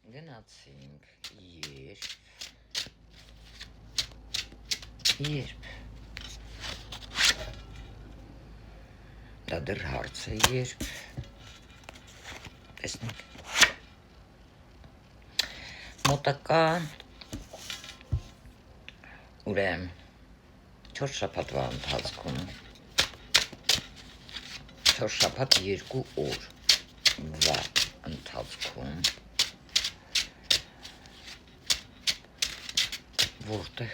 Գնացինք երբ դա դեռ հարց է երբ տեսնենք մոտակա ուրեմն 4 շաբաթվա ընթացքում 4 շաբաթ 2 օրվա ընթացքում որտեղ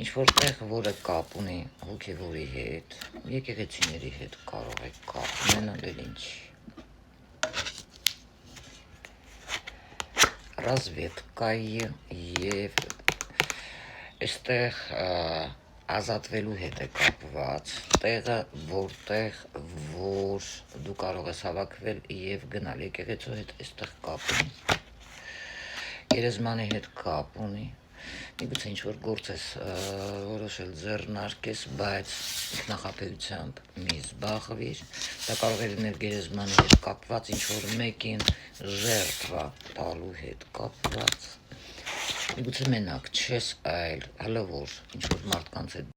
ինչ-որտեղ, որը կապ ունի հոգևորի հետ, եկեղեցիների հետ կարող եք կապ ունենալ էլ ինչ ռազվեդկայի և այստեղ ազատվելու հետ է կապված տեղը, որտեղ որ դու կարող ես հավաքվել և գնալ եկեղեցու հետ այստեղ կապ ունի, գերեզմանի հետ կապ ունի, միգուցե ինչ-որ գործ ես որոշել ձեռնարկես, բայց ինքնախաբեությամբ մի զբաղվիր, դա կարող է լինել գերեզմանի հետ կապված, ինչ-որ մեկին ժերտվա տալու հետ կապված, միգուցե մենակ չես, այլ հլը որ ինչ-որ մարդկանց հետ